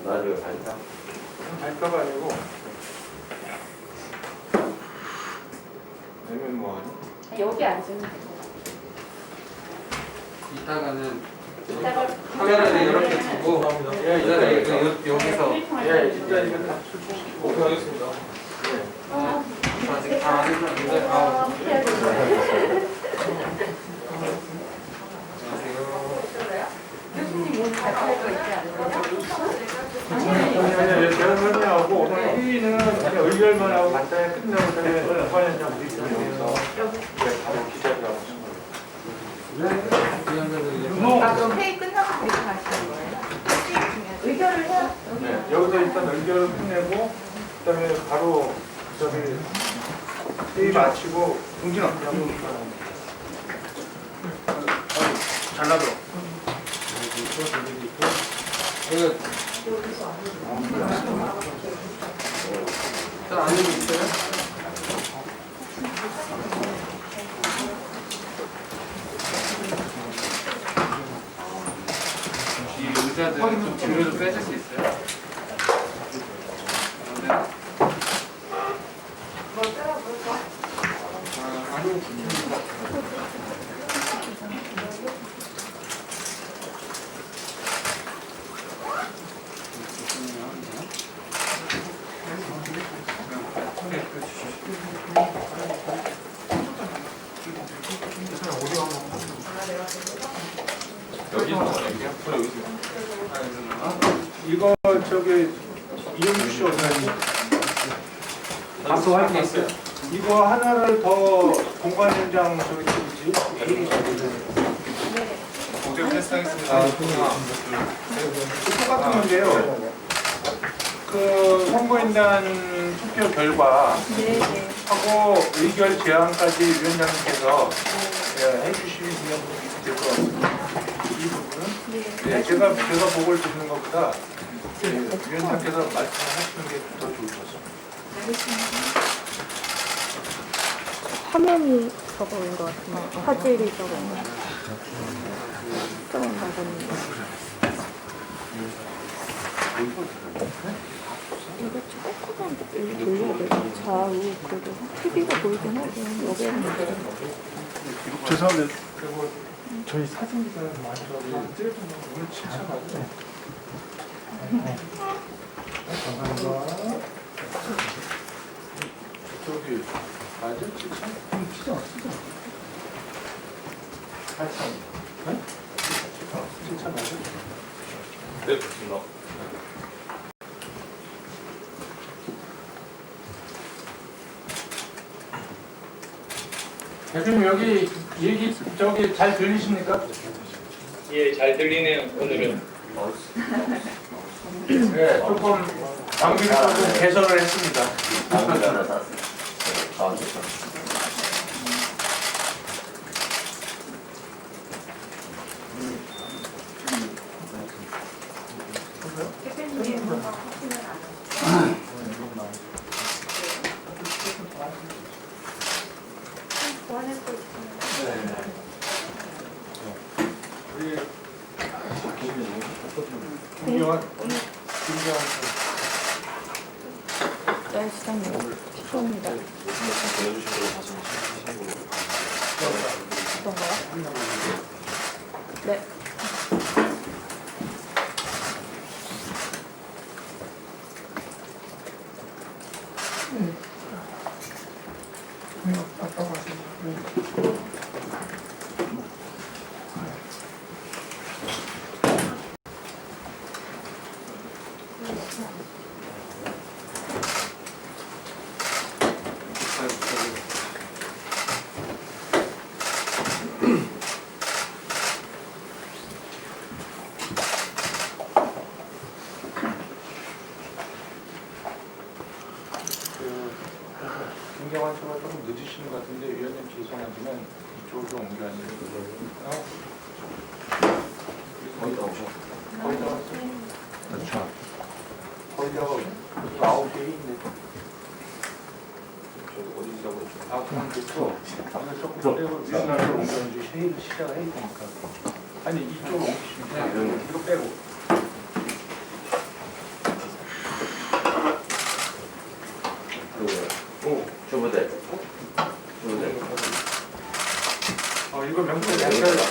나중에 갈까? 갈까가 아니고 아니면 뭐 하니? 여기 앉으면 돼. 이따가는 이따가 카메라를 이렇게 두고 예, 이따가 여기서 예, 일단 이거 다 출출시키고 하겠습니다. 아직 다 안 해줬는데 교수님 오늘 같이 할 거 있지 않으세요? 아니, 제가 설명하고 오늘 회의는 그냥 의결만 하고 간단히 끝나고 그냥 화연장 우리 들어오면서 바로 기자들 하고 싶어요. 그럼 회의 끝나고 결정하시는 거예요? 의결을 해요? 네, 여기서 일단 의결을 끝내고 그다음에 바로 저기 회의 마치고 동진아 잘라줘. 이거 잘 안 되고 있어요? 이 의자들 좀 뒤로 좀 빼줄 수 있어요? 아니요. 이거 저기 이용주 씨 어디 박수 할게 있어요. 이거 하나를 더 공간 현장 저기 찍지? 공정 테스트하겠습니다. 똑같은 건데요. 그 선거인단 투표 결과 하고 의결 제안까지 위원장님께서 해주시면 될 것 같습니다. 이 부분은 제가 보고를 드리는 것보다 위원장께서 말씀하시는 게 더 좋을 것 같습니다. 화면이 저거인 것 같은데 화질이 저거인 것 같아요. 조금 나갔는데 이거 조금만 여기 돌려야 돼요. 좌우 그래도 TV가 보이긴 하고 여기는 죄송합니다. 저희 사진기사 많이 찍어주면 오늘 칭찬하죠. 감사합니다. 저기 맞아? 칭찬? 칭찬. 8천. 네? 칭찬 맞아? 네, 좋습니다. 대표님 여기 얘기 저기 잘 들리십니까? 예, 잘 들리네요, 오늘은. 네, 조금 장비를 좀 개선을 했습니다. 장비 하나 샀어요. 가운데 거. 우리 김경환 네, 시장님 처음입니다. 어떤 거요? 네. 김경환 씨가 조금 늦으시는 것 같은데 위원님 죄송하지만 이쪽으로 옮겨야 돼요. 거의 다 오셨어요. 거의 다 왔어요? 그렇죠. 거의 다 9개에 있네. 저기 어디 있다고 그랬죠? 아, 그럼 됐고. 오늘 조금 빼고 위원장으로 옮겨야지 회의를 시작을 해야 되니까. 아니, 이쪽으로 옮기시면 돼요. 이거 빼고.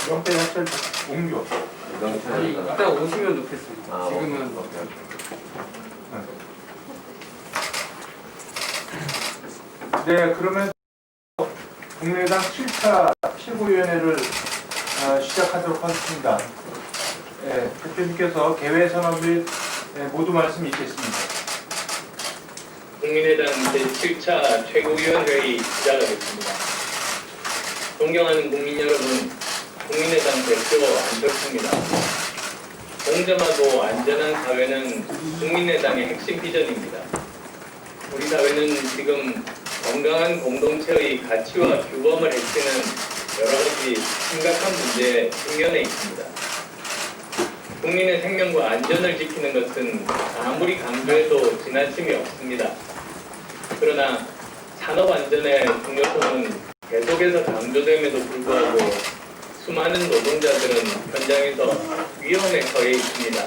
명태사찰 옮겨. 아니 이따 오시면 놓겠습니다. 아, 지금은 네, 그러면 국민의당 7차 최고위원회를 시작하도록 하겠습니다. 대표님께서 개회 선언 및 모두 말씀 있겠습니다. 국민의당 제7차 최고위원회의 시작하겠습니다. 존경하는 국민 여러분, 국민의당 대표 안철수입니다. 공정하고 안전한 사회는 국민의당의 핵심 비전입니다. 우리 사회는 지금 건강한 공동체의 가치와 규범을 해치는 여러 가지 심각한 문제에 직면해 있습니다. 국민의 생명과 안전을 지키는 것은 아무리 강조해도 지나침이 없습니다. 그러나 산업안전의 중요성은 계속해서 강조됨에도 불구하고 수많은 노동자들은 현장에서 위험에 처해 있습니다.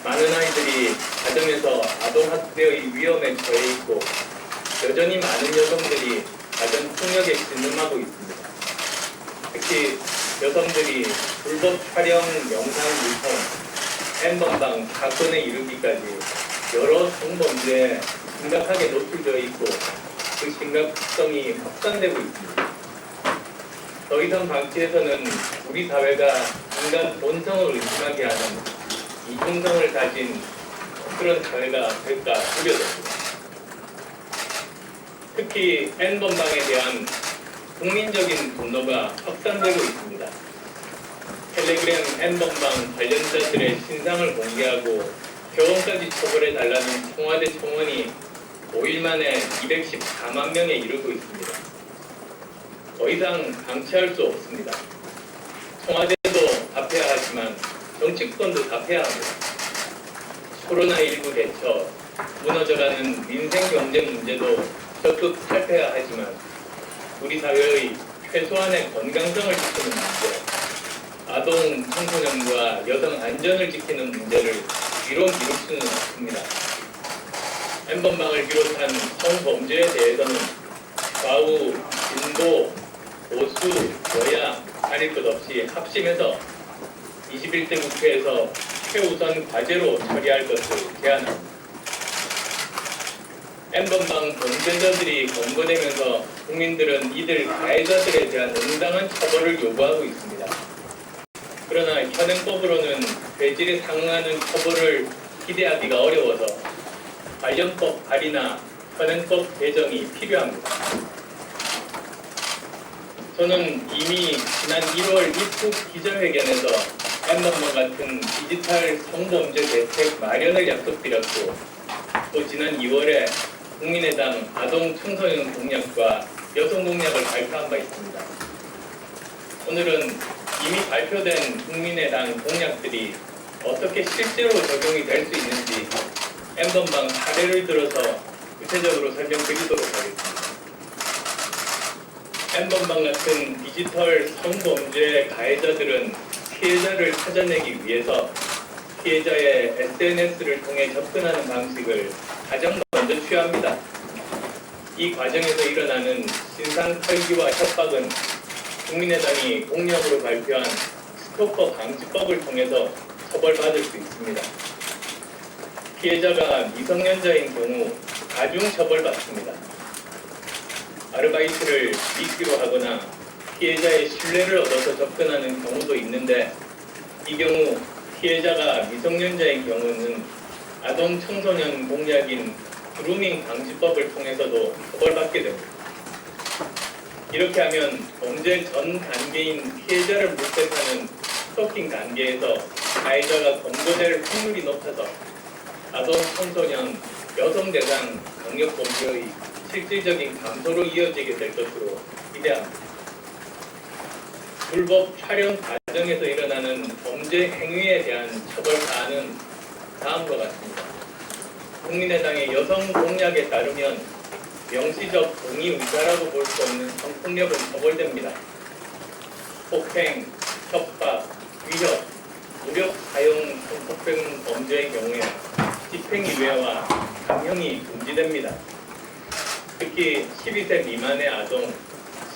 많은 아이들이 가정에서 아동학대의 위험에 처해 있고 여전히 많은 여성들이 가정폭력에 신음하고 있습니다. 특히 여성들이 불법 촬영, 영상 유통, N번방 사건에 이르기까지 여러 성범죄에 심각하게 노출되어 있고 그 심각성이 확산되고 있습니다. 더 이상 방치해서는 우리 사회가 인간 본성을 의심하게 하는 이중성을 가진 그런 사회가 될까 우려됩니다. 특히 N번방에 대한 국민적인 분노가 확산되고 있습니다. 텔레그램 N번방 관련자들의 신상을 공개하고 병원까지 처벌해달라는 청와대 청원이 5일 만에 214만 명에 이르고 있습니다. 더 이상 방치할 수 없습니다. 청와대도 답해야 하지만 정치권도 답해야 합니다. 코로나19 대처, 무너져가는 민생 경제 문제도 적극 살펴야 하지만 우리 사회의 최소한의 건강성을 지키는 문제, 아동, 청소년과 여성 안전을 지키는 문제를 뒤로 미룰 수는 없습니다. N번방을 비롯한 성범죄에 대해서는 좌우, 진보, 보수, 여야 가릴 것 없이 합심해서 21대 국회에서 최우선 과제로 처리할 것을 제안합니다. N번방 범죄자들이 검거되면서 국민들은 이들 가해자들에 대한 응당한 처벌을 요구하고 있습니다. 그러나 현행법으로는 죄질에 상응하는 처벌을 기대하기가 어려워서 관련법 발의나 현행법 개정이 필요합니다. 저는 이미 지난 1월 입국 기자회견에서 N번방 같은 디지털 성범죄 대책 마련을 약속드렸고 또 지난 2월에 국민의당 아동 청소년 공약과 여성 공약을 발표한 바 있습니다. 오늘은 이미 발표된 국민의당 공약들이 어떻게 실제로 적용이 될 수 있는지 N번방 사례를 들어서 구체적으로 설명드리도록 하겠습니다. N번방 같은 디지털 성범죄 가해자들은 피해자를 찾아내기 위해서 피해자의 SNS를 통해 접근하는 방식을 가장 먼저 취합니다. 이 과정에서 일어나는 신상 털기와 협박은 국민의당이 공약으로 발표한 스토커 방지법을 통해서 처벌받을 수 있습니다. 피해자가 미성년자인 경우 가중 처벌받습니다. 아르바이트를 미끼로 하거나 피해자의 신뢰를 얻어서 접근하는 경우도 있는데 이 경우 피해자가 미성년자인 경우는 아동 청소년 공약인 그루밍 방지법을 통해서도 처벌받게 됩니다. 이렇게 하면 범죄 전 단계인 피해자를 물색하는 스토킹 단계에서 가해자가 검거될 확률이 높아서 아동 청소년 여성 대상 강력 범죄의 실질적인 감소로 이어지게 될 것으로 기대합니다. 불법 촬영 과정에서 일어나는 범죄 행위에 대한 처벌 사안은 다음과 같습니다. 국민의당의 여성 공약에 따르면 명시적 동의 의사라고 볼 수 없는 성폭력은 처벌됩니다. 폭행, 협박, 위협, 무력 사용 성폭행 범죄의 경우에 집행유예와 감형이 금지됩니다. 특히 12세 미만의 아동,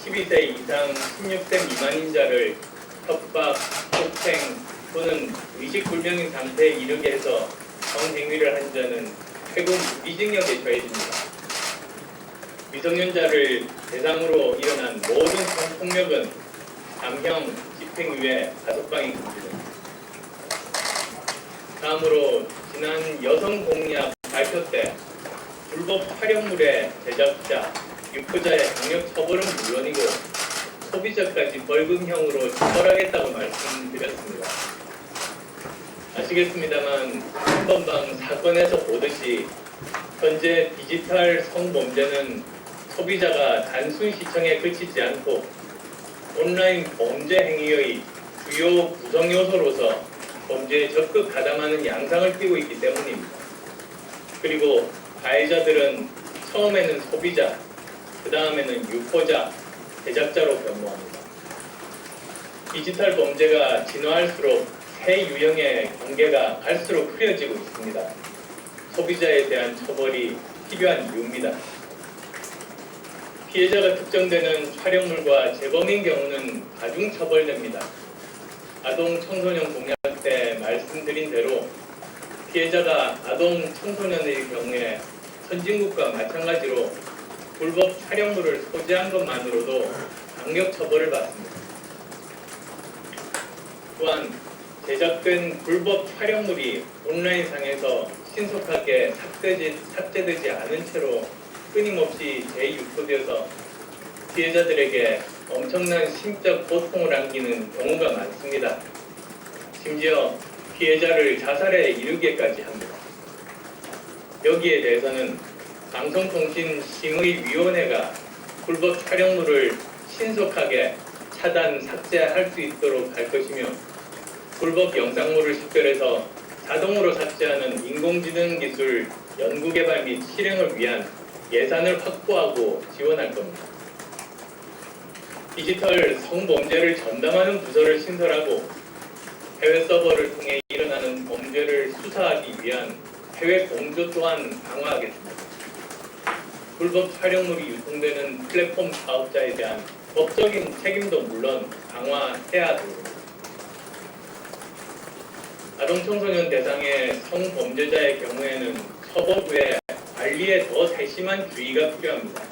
12세 이상 16세 미만인자를 협박, 폭행 또는 의식불명인 상태에 이르게 해서 성행위를 한 자는 최고 무기징역에 처해집니다. 미성년자를 대상으로 일어난 모든 성폭력은 감형, 집행유예, 가석방이 금지됩니다. 다음으로 지난 여성 공약 발표 때 불법 촬영물의 제작자, 유포자의 강력 처벌은 물론이고 소비자까지 벌금형으로 처벌하겠다고 말씀드렸습니다. 아시겠습니다만 한번방 사건에서 보듯이 현재 디지털 성범죄는 소비자가 단순 시청에 그치지 않고 온라인 범죄 행위의 주요 구성 요소로서 범죄에 적극 가담하는 양상을 띠고 있기 때문입니다. 그리고 가해자들은 처음에는 소비자, 그 다음에는 유포자, 제작자로 변모합니다. 디지털 범죄가 진화할수록 새 유형의 경계가 갈수록 흐려지고 있습니다. 소비자에 대한 처벌이 필요한 이유입니다. 피해자가 특정되는 촬영물과 재범인 경우는 가중처벌됩니다. 아동 청소년 공약 때 말씀드린 대로 피해자가 아동 청소년의 경우에 선진국과 마찬가지로 불법 촬영물을 소지한 것만으로도 강력 처벌을 받습니다. 또한 제작된 불법 촬영물이 온라인상에서 신속하게 삭제되지 않은 채로 끊임없이 재유포되어서 피해자들에게 엄청난 심적 고통을 안기는 경우가 많습니다. 심지어 피해자를 자살에 이르게까지 합니다. 여기에 대해서는 방송통신심의위원회가 불법 촬영물을 신속하게 차단, 삭제할 수 있도록 할 것이며 불법 영상물을 식별해서 자동으로 삭제하는 인공지능 기술 연구개발 및 실행을 위한 예산을 확보하고 지원할 겁니다. 디지털 성범죄를 전담하는 부서를 신설하고 해외 서버를 통해 일어나는 범죄를 수사하기 위한 해외 공조 또한 강화하겠습니다. 불법 촬영물이 유통되는 플랫폼 사업자에 대한 법적인 책임도 물론 강화해야 됩니다. 아동 청소년 대상의 성범죄자의 경우에는 처벌 후에 관리에 더 세심한 주의가 필요합니다.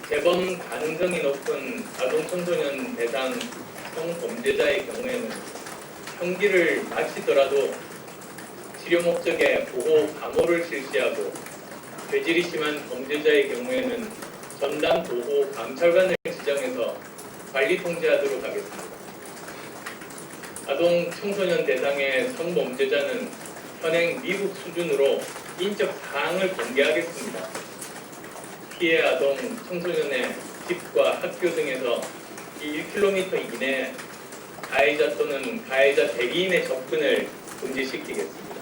재범 가능성이 높은 아동 청소년 대상 성범죄자의 경우에는 형기를 마치더라도 치료 목적의 보호 감호를 실시하고 죄질이 심한 범죄자의 경우에는 전담 보호 감찰관을 지정해서 관리 통제하도록 하겠습니다. 아동 청소년 대상의 성범죄자는 현행 미국 수준으로 인적 사항을 공개하겠습니다. 피해 아동 청소년의 집과 학교 등에서 1km 이내 가해자 또는 가해자 대리인의 접근을 금지시키겠습니다.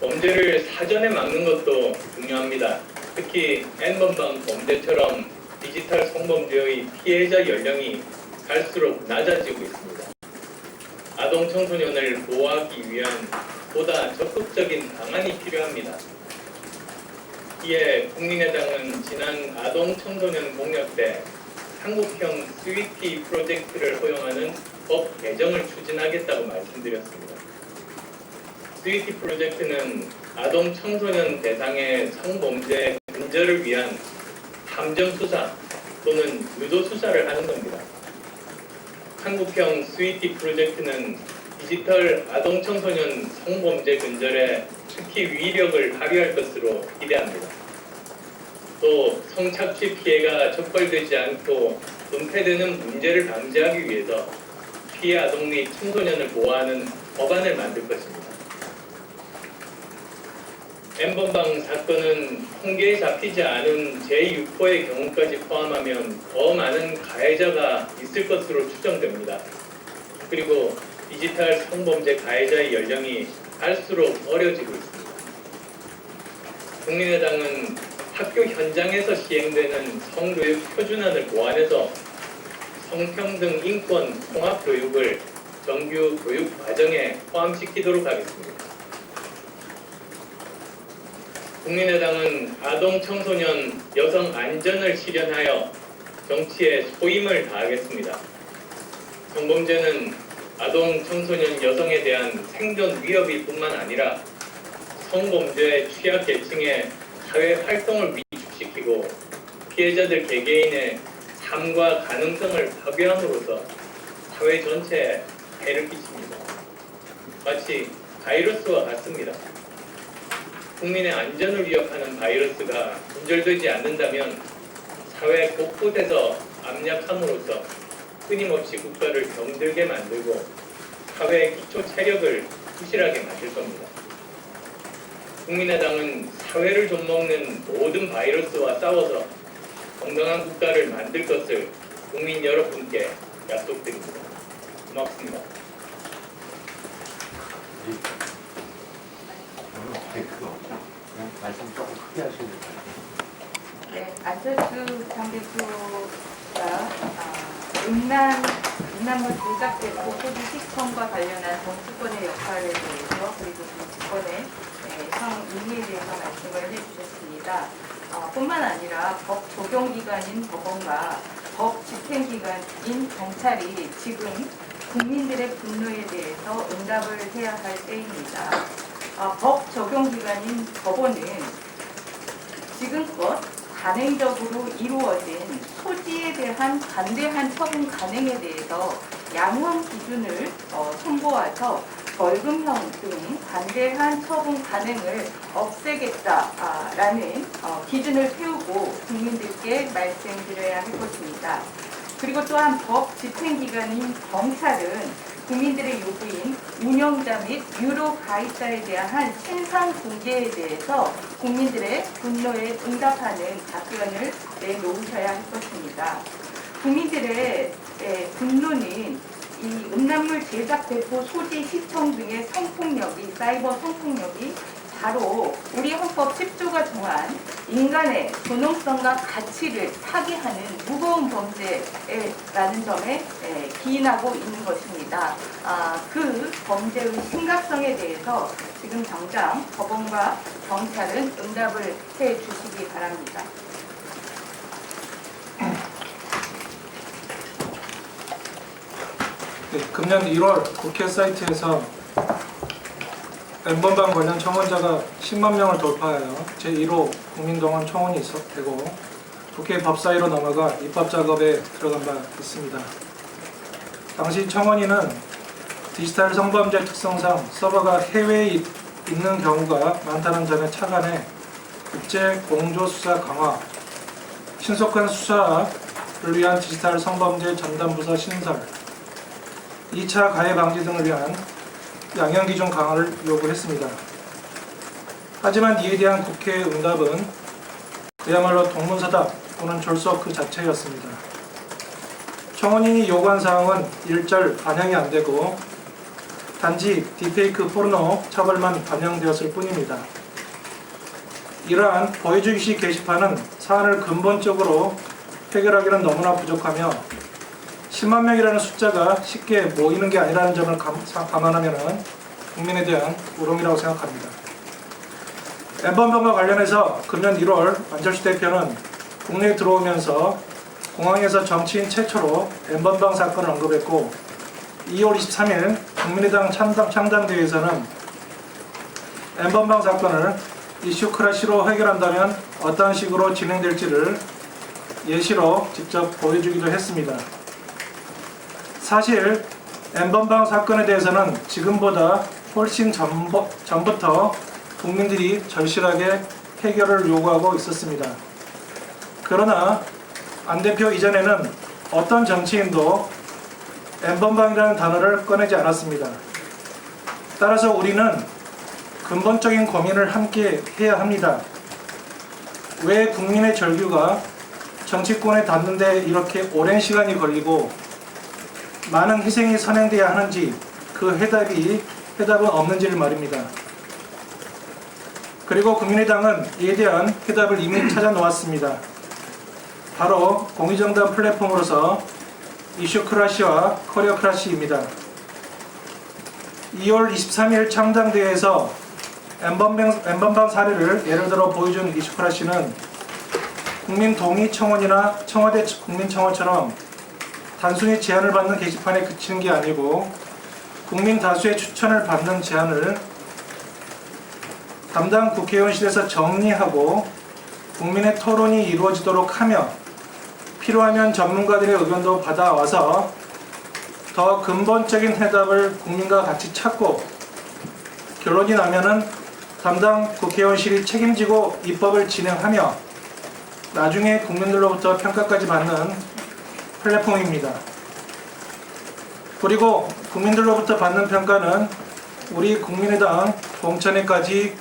범죄를 사전에 막는 것도 중요합니다. 특히 N번방 범죄처럼 디지털 성범죄의 피해자 연령이 갈수록 낮아지고 있습니다. 아동 청소년을 보호하기 위한 보다 적극적인 방안이 필요합니다. 이에 국민의당은 지난 아동 청소년 공약 때 한국형 스위티 프로젝트를 허용하는 법 개정을 추진하겠다고 말씀드렸습니다. 스위티 프로젝트는 아동 청소년 대상의 성범죄 근절을 위한 함정 수사 또는 유도 수사를 하는 겁니다. 한국형 스위티 프로젝트는 디지털 아동 청소년 성범죄 근절에 특히 위력을 발휘할 것으로 기대합니다. 또 성착취 피해가 적발되지 않고 은폐되는 문제를 방지하기 위해서 피해 아동 및 청소년을 보호하는 법안을 만들 것입니다. N번방 사건은 통계에 잡히지 않은 재유포의 경우까지 포함하면 더 많은 가해자가 있을 것으로 추정됩니다. 그리고 디지털 성범죄 가해자의 연령이 갈수록 어려지고 있습니다. 국민의당은 학교 현장에서 시행되는 성교육 표준안을 보완해서 성평등 인권 통합 교육을 정규 교육 과정에 포함시키도록 하겠습니다. 국민의당은 아동, 청소년, 여성 안전을 실현하여 정치에 소임을 다하겠습니다. 성범죄는 아동, 청소년, 여성에 대한 생존 위협이 뿐만 아니라 성범죄 취약계층의 사회 활동을 위축시키고 피해자들 개개인의 삶과 가능성을 파괴함으로써 사회 전체에 해를 끼칩니다. 마치 바이러스와 같습니다. 국민의 안전을 위협하는 바이러스가 분절되지 않는다면 사회 곳곳에서 압력함으로써 끊임없이 국가를 병들게 만들고 사회의 기초 체력을 부실하게 만들 겁니다. 국민의당은 사회를 좀먹는 모든 바이러스와 싸워서 건강한 국가를 만들 것을 국민 여러분께 약속드립니다. 고맙습니다. 말씀 조금 크게 하시면 돼요. 네, 안철수 당대표가 음란물 조작되고 소비 시청과 관련한 정치권의 역할에 대해서 그리고 정치권의 성의에 대해서 말씀을 해주셨습니다. 뿐만 아니라 법 적용기관인 법원과 법 집행기관인 경찰이 지금 국민들의 분노에 대해서 응답을 해야 할 때입니다. 법 적용기관인 법원은 지금껏 단행적으로 이루어진 소지에 대한 관대한 처분 간행에 대해서 양형 기준을 손보아서 벌금형 등 관대한 처분 간행을 없애겠다라는 기준을 세우고 국민들께 말씀드려야 할 것입니다. 그리고 또한 법 집행기관인 경찰은 국민들의 요구인 운영자 및 유료 가입자에 대한 신상 공개에 대해서 국민들의 분노에 응답하는 답변을 내놓으셔야 할 것입니다. 국민들의 분노는 이 음란물 제작, 배포, 소지, 시청 등의 성폭력이, 사이버 성폭력이 바로 우리 헌법 10조가 정한 인간의 존엄성과 가치를 파괴하는 무거운 범죄라는 점에 기인하고 있는 것입니다. 그 범죄의 심각성에 대해서 지금 당장 법원과 경찰은 응답을 해 주시기 바랍니다. 네, 금년 1월 국회 사이트에서 N번방 관련 청원자가 10만 명을 돌파하여 제1호 국민동원 청원이 되고 국회 법사위로 넘어가 입법 작업에 들어간 바 있습니다. 당시 청원인은 디지털 성범죄 특성상 서버가 해외에 있는 경우가 많다는 점에 착안해 국제 공조 수사 강화, 신속한 수사를 위한 디지털 성범죄 전담부서 신설, 2차 가해 방지 등을 위한 양형기준 강화를 요구했습니다. 하지만 이에 대한 국회의 응답은 그야말로 동문서답 또는 졸속 그 자체였습니다. 청원인이 요구한 사항은 일절 반영이 안 되고 단지 딥페이크 포르노 처벌만 반영되었을 뿐입니다. 이러한 보여주기식 게시판은 사안을 근본적으로 해결하기는 너무나 부족하며 10만 명이라는 숫자가 쉽게 모이는 게 아니라는 점을 감안하면 국민에 대한 우롱이라고 생각합니다. N번방과 관련해서 금년 1월 안철수 대표는 국내에 들어오면서 공항에서 정치인 최초로 N번방 사건을 언급했고 2월 23일 국민의당 창당대회에서는 N번방 사건을 이슈 크러쉬로 해결한다면 어떤 식으로 진행될지를 예시로 직접 보여주기도 했습니다. 사실 N번방 사건에 대해서는 지금보다 훨씬 전부터 국민들이 절실하게 해결을 요구하고 있었습니다. 그러나 안 대표 이전에는 어떤 정치인도 N번방이라는 단어를 꺼내지 않았습니다. 따라서 우리는 근본적인 고민을 함께 해야 합니다. 왜 국민의 절규가 정치권에 닿는데 이렇게 오랜 시간이 걸리고 많은 희생이 선행돼야 하는지 그 해답은 없는지를 말입니다. 그리고 국민의당은 이에 대한 해답을 이미 찾아 놓았습니다. 바로 공의정당 플랫폼으로서 이슈크라시와 커리어크라시입니다. 2월 23일 창당대회에서 N번방 사례를 예를 들어 보여준 이슈카라 씨는 국민 동의 청원이나 청와대 국민청원처럼 단순히 제안을 받는 게시판에 그치는 게 아니고 국민 다수의 추천을 받는 제안을 담당 국회의원실에서 정리하고 국민의 토론이 이루어지도록 하며 필요하면 전문가들의 의견도 받아와서 더 근본적인 해답을 국민과 같이 찾고 결론이 나면은 담당 국회의원실이 책임지고 입법을 진행하며 나중에 국민들로부터 평가까지 받는 플랫폼입니다. 그리고 국민들로부터 받는 평가는 우리 국민의당 공천에까지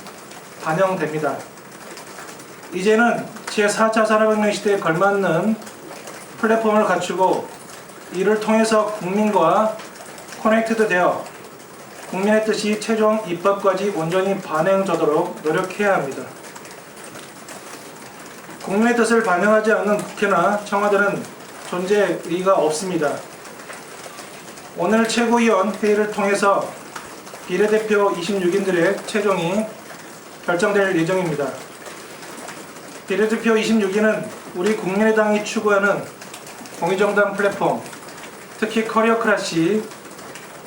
반영됩니다. 이제는 제4차 산업혁명 시대에 걸맞는 플랫폼을 갖추고 이를 통해서 국민과 커넥트드 되어 국민의 뜻이 최종 입법까지 온전히 반영되도록 노력해야 합니다. 국민의 뜻을 반영하지 않는 국회나 청와대는 존재 의의가 없습니다. 오늘 최고위원 회의를 통해서 비례대표 26인들의 최종이 결정될 예정입니다. 비례대표 26인은 우리 국민의당이 추구하는 공의정당 플랫폼, 특히 커리어 클래시,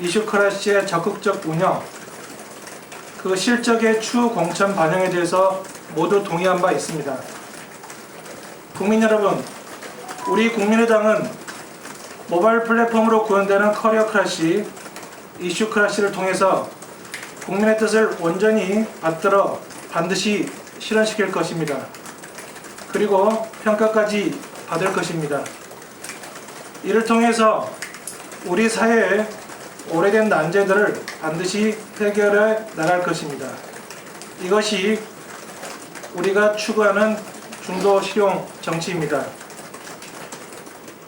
이슈 클래시의 적극적 운영, 그 실적의 추후 공천 반영에 대해서 모두 동의한 바 있습니다. 국민 여러분, 우리 국민의당은 모바일 플랫폼으로 구현되는 커리어 클래시, 이슈 클래시를 통해서 국민의 뜻을 온전히 받들어 반드시 실현시킬 것입니다. 그리고 평가까지 받을 것입니다. 이를 통해서 우리 사회의 오래된 난제들을 반드시 해결해 나갈 것입니다. 이것이 우리가 추구하는 중도 실용 정치입니다.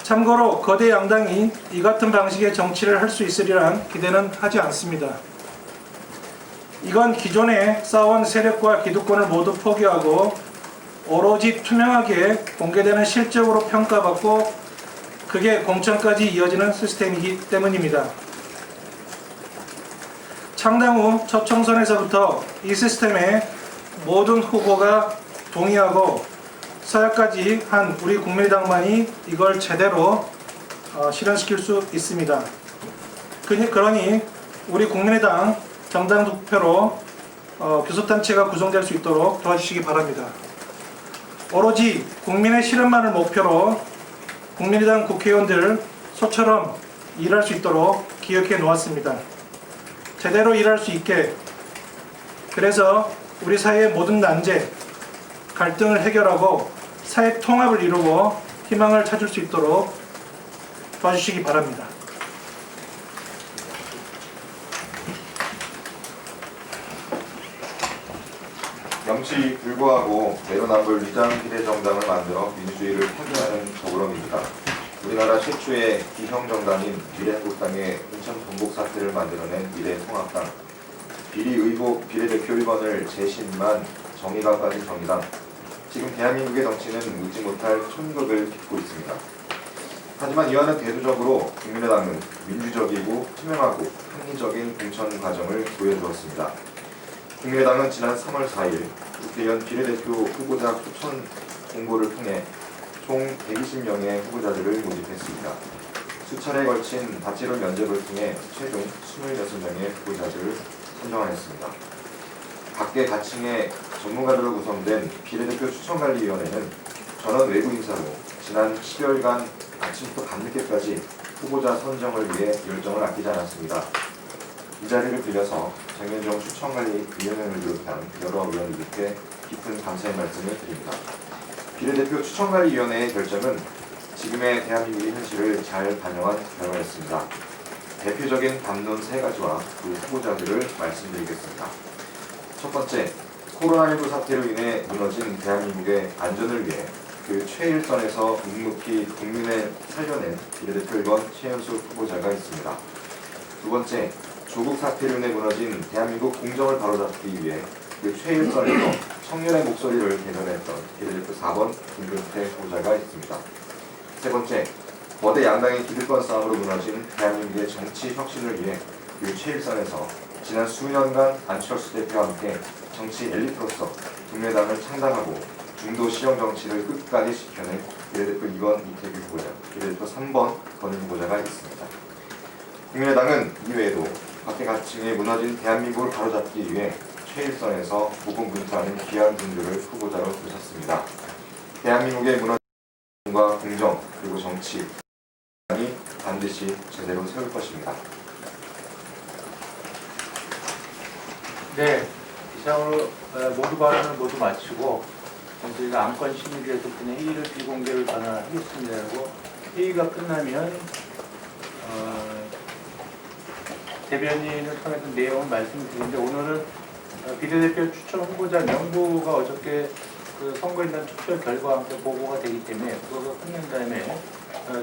참고로 거대 양당이 이 같은 방식의 정치를 할 수 있으리란 기대는 하지 않습니다. 이건 기존에 싸워온 세력과 기득권을 모두 포기하고 오로지 투명하게 공개되는 실적으로 평가받고 그게 공천까지 이어지는 시스템이기 때문입니다. 창당 후 첫 총선에서부터 이 시스템에 모든 후보가 동의하고 서약까지 한 우리 국민의당만이 이걸 제대로 실현시킬 수 있습니다. 그러니 우리 국민의당 정당 투표로 교섭단체가 구성될 수 있도록 도와주시기 바랍니다. 오로지 국민의 실현만을 목표로 국민의당 국회의원들 소처럼 일할 수 있도록 기획해 놓았습니다. 제대로 일할 수 있게, 그래서 우리 사회의 모든 난제, 갈등을 해결하고 사회 통합을 이루고 희망을 찾을 수 있도록 도와주시기 바랍니다. 명치 불구하고 내로남불 위장 비례정당을 만들어 민주주의를 파괴하는 더불어민주당, 우리나라 최초의 기형정당인 미래한국당의 인천 전복 사태를 만들어낸 미래통합당, 비리의혹 비례대표 1번을 재신만 정의가 빠진 정의당, 지금 대한민국의 정치는 묻지 못할 천극을 빚고 있습니다. 하지만 이와는 대조적으로 국민의당은 민주적이고 투명하고 합리적인 공천 과정을 보여주었습니다. 국민의당은 지난 3월 4일 국회의원 비례대표 후보자 추천 공고를 통해 총 120명의 후보자들을 모집했습니다. 수차례에 걸친 다채로운 면접을 통해 최종 26명의 후보자들을 선정하였습니다. 각계 가층의 전문가들로 구성된 비례대표 추천관리위원회는 전원 외부 인사로 지난 10여일간 아침부터 밤늦게까지 후보자 선정을 위해 열정을 아끼지 않았습니다. 이 자리를 빌려서 정현정 추천관리위원회를 비롯한 여러 의원들께 깊은 감사의 말씀을 드립니다. 비례대표 추천관리위원회의 결정은 지금의 대한민국의 현실을 잘 반영한 결과였습니다. 대표적인 담론 3가지와 그 후보자들을 말씀드리겠습니다. 첫 번째, 코로나19 사태로 인해 무너진 대한민국의 안전을 위해 그 최일선에서 묵묵히 국민을 살려낸 비례대표 1번 최현수 후보자가 있습니다. 두 번째, 조국 사태로 인해 무너진 대한민국 공정을 바로잡기 위해 그 최일선에서 청년의 목소리를 대변했던 비례대표 4번 김근태 후보자가 있습니다. 세 번째, 거대 양당의 기득권 싸움으로 무너진 대한민국의 정치 혁신을 위해 그 최일선에서 지난 수년간 안철수 대표와 함께 정치 엘리트로서 국민의당을 창당하고 중도 실용 정치를 끝까지 지켜낸 비례대표 2번 이태규 후보자, 비례대표 3번 건희 후보자가 있습니다. 국민의당은 이외에도 각계각층의 무너진 대한민국을 바로잡기 위해 최일선에서 고군분투하는 귀한 분들을 후보자로 두셨습니다. 대한민국의 무너짐과 공정 그리고 정치 이 반드시 제대로 세울 것입니다. 네, 이상으로 모두 발언을 모두 마치고 저희가 안건 심의위에서 그냥 회의를 비공개를 전환하겠습니다. 하고 회의가 끝나면 대변인을 통해서 내용을 말씀드리는데 오늘은 비례대표 추천 후보자 명부가 어저께 그 선거인단 투표 결과와 함께 보고가 되기 때문에 그거가 끝난 다음에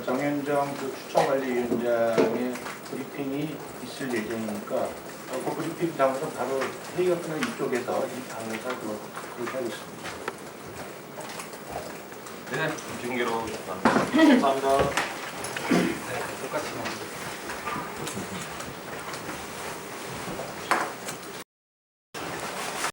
정현정 그 추천관리위원장의 브리핑이 있을 예정이니까 그 브리핑 다음에 바로 회의가 끝난 이쪽에서 이 방에서 그렇게 하겠습니다. 네, 비공개로 감사합니다. 똑같이